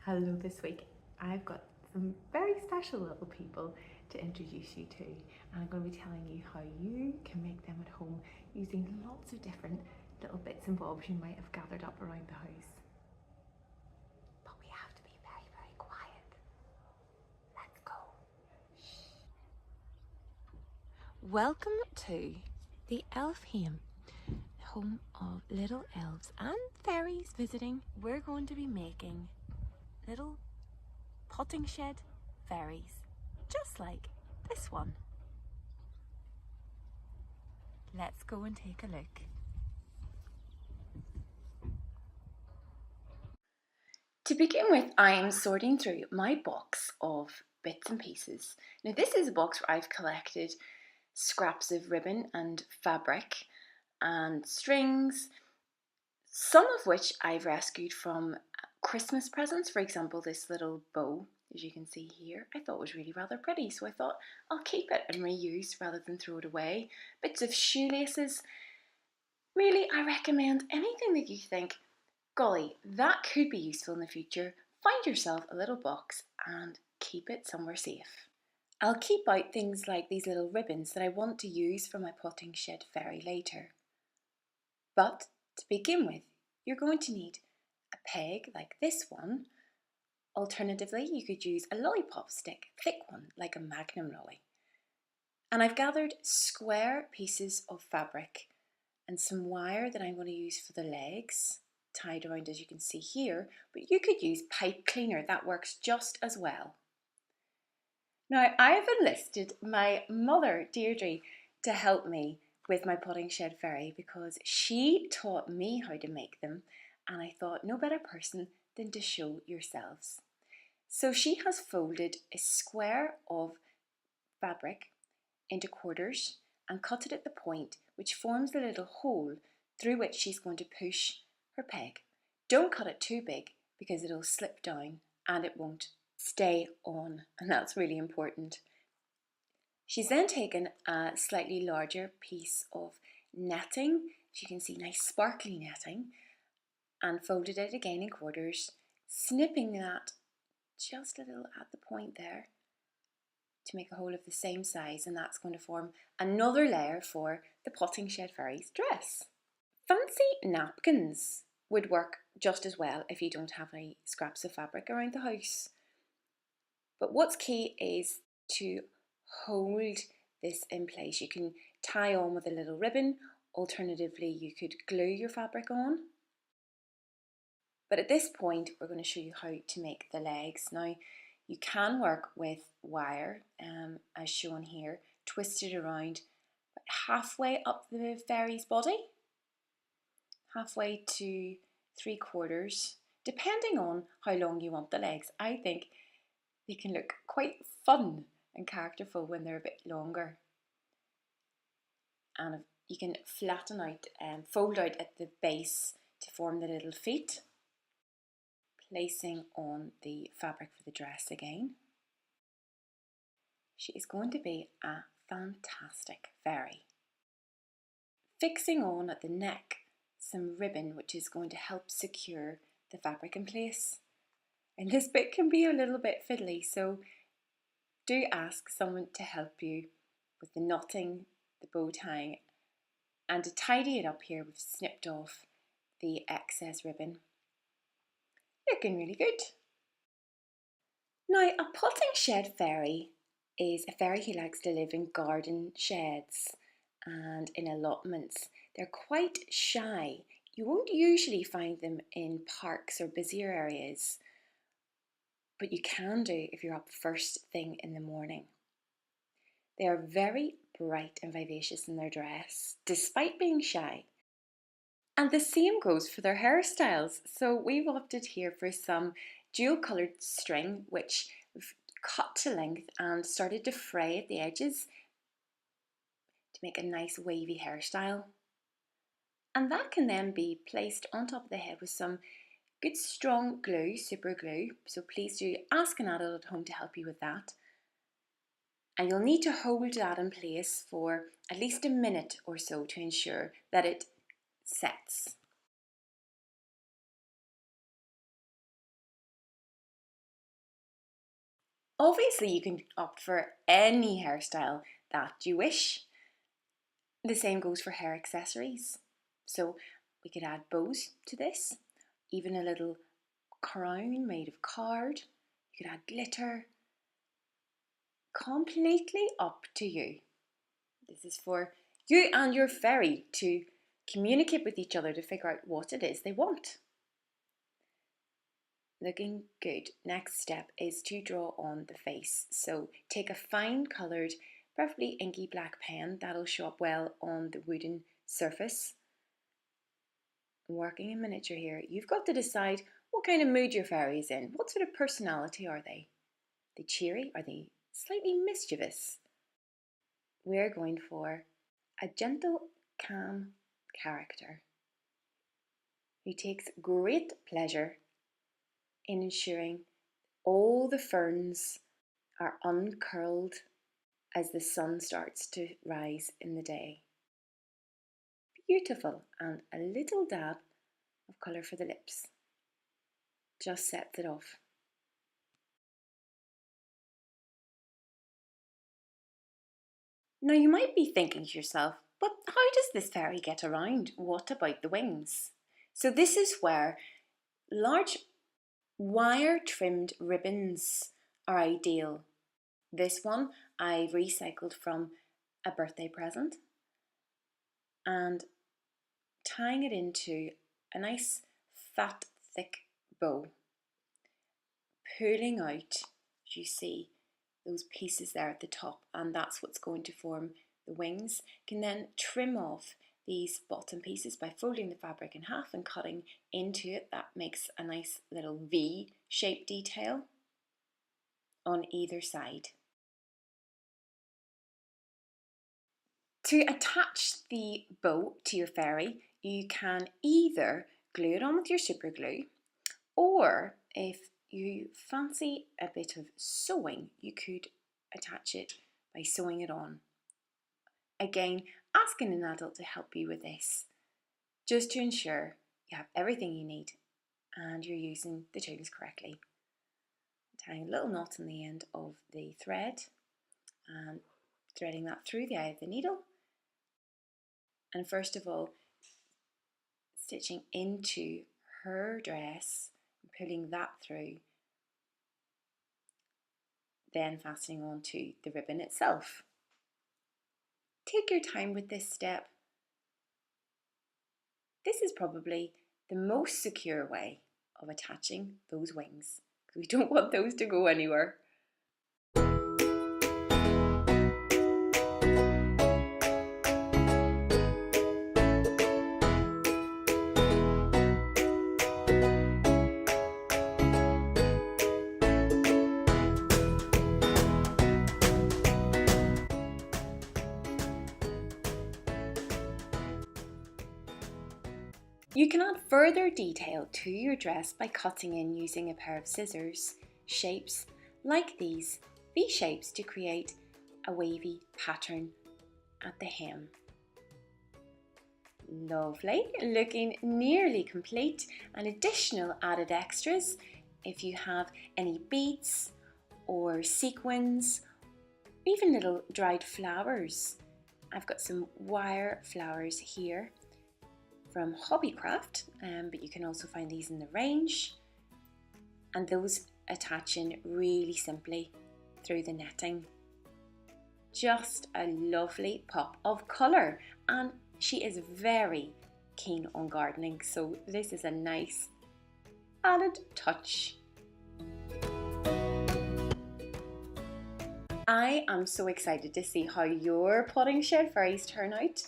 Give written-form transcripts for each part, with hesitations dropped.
Hello, this week I've got some very special little people to introduce you to, and I'm going to be telling you how you can make them at home using lots of different little bits and bobs you might have gathered up around the house. But we have to be very, very quiet. Let's go. Welcome to the Elf Home, home of little elves and fairies visiting. We're going to be making little potting shed fairies, just like this one. Let's go and take a look. To begin with, I am sorting through my box of bits and pieces. Now this is a box where I've collected scraps of ribbon and fabric and strings, some of which I've rescued from Christmas presents. For example, this little bow, as you can see here, I thought was really rather pretty, so I thought I'll keep it and reuse rather than throw it away. Bits of shoelaces. Really, I recommend anything that you think, golly, that could be useful in the future. Find yourself a little box and keep it somewhere safe. I'll keep out things like these little ribbons that I want to use for my potting shed fairy later. But to begin with, you're going to need a peg like this one. Alternatively, you could use a lollipop stick, thick one like a magnum lolly. And I've gathered square pieces of fabric and some wire that I'm going to use for the legs, tied around as you can see here, but you could use pipe cleaner, that works just as well. Now I've enlisted my mother Deirdre to help me with my potting shed fairy because she taught me how to make them, and I thought no better person than to show yourselves. So she has folded a square of fabric into quarters and cut it at the point, which forms the little hole through which she's going to push her peg. Don't cut it too big because it'll slip down and it won't stay on, and that's really important. She's then taken a slightly larger piece of netting, as you can see, nice sparkly netting, and folded it again in quarters, snipping that just a little at the point there to make a hole of the same size, and that's going to form another layer for the potting shed fairy's dress. Fancy napkins would work just as well if you don't have any scraps of fabric around the house. But what's key is to hold this in place. You can tie on with a little ribbon, alternatively you could glue your fabric on. But at this point we're going to show you how to make the legs. Now you can work with wire, as shown here, twisted around halfway up the fairy's body, halfway to 3/4, depending on how long you want the legs. I think they can look quite fun and characterful when they're a bit longer. And you can flatten out and fold out at the base to form the little feet, placing on the fabric for the dress again. She is going to be a fantastic fairy. Fixing on at the neck some ribbon which is going to help secure the fabric in place. And this bit can be a little bit fiddly, so do ask someone to help you with the knotting, the bow tying, and to tidy it up here we've snipped off the excess ribbon. Looking really good. Now a potting shed fairy is a fairy who likes to live in garden sheds and in allotments. They're quite shy. You won't usually find them in parks or busier areas, but you can do if you're up first thing in the morning. They are very bright and vivacious in their dress, despite being shy. And the same goes for their hairstyles. So we've opted here for some dual coloured string, which we've cut to length and started to fray at the edges to make a nice wavy hairstyle. And that can then be placed on top of the head with some good strong glue, super glue. So please do ask an adult at home to help you with that. And you'll need to hold that in place for at least a minute or so to ensure that it sets. Obviously, you can opt for any hairstyle that you wish. The same goes for hair accessories. So we could add bows to this, even a little crown made of card. You could add glitter. Completely up to you. This is for you and your fairy to communicate with each other to figure out what it is they want. Looking good. Next step is to draw on the face. So take a fine coloured, preferably inky black pen. That'll show up well on the wooden surface. Working in miniature here, you've got to decide what kind of mood your fairy is in. What sort of personality are they? Are they cheery? Are they slightly mischievous? We're going for a gentle, calm character who takes great pleasure in ensuring all the ferns are uncurled as the sun starts to rise in the day. Beautiful, and a little dab of colour for the lips just sets it off. Now you might be thinking to yourself, but how does this fairy get around? What about the wings? So this is where large wire trimmed ribbons are ideal. This one I've recycled from a birthday present and tying it into a nice fat thick bow, pulling out, as you see, those pieces there at the top, and that's what's going to form the wings. You can then trim off these bottom pieces by folding the fabric in half and cutting into it. That makes a nice little V-shaped detail on either side. To attach the bow to your fairy, you can either glue it on with your super glue, or if you fancy a bit of sewing, you could attach it by sewing it on. Again, asking an adult to help you with this, just to ensure you have everything you need and you're using the tools correctly. Tying a little knot on the end of the thread and threading that through the eye of the needle. And first of all, stitching into her dress, pulling that through, then fastening onto the ribbon itself. Take your time with this step. This is probably the most secure way of attaching those wings, because we don't want those to go anywhere. You can add further detail to your dress by cutting in using a pair of scissors, shapes like these V shapes to create a wavy pattern at the hem. Lovely, looking nearly complete. And additional added extras, if you have any beads or sequins, even little dried flowers. I've got some wire flowers here from Hobbycraft, but you can also find these in the range, and those attach in really simply through the netting. Just a lovely pop of colour, and she is very keen on gardening, so this is a nice added touch. I am so excited to see how your potting shed fairies turn out.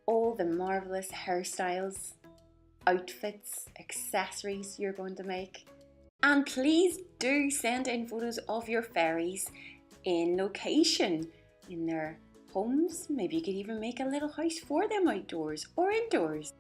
All the marvellous hairstyles, outfits, accessories you're going to make. And please do send in photos of your fairies in location, in their homes. Maybe you could even make a little house for them outdoors or indoors.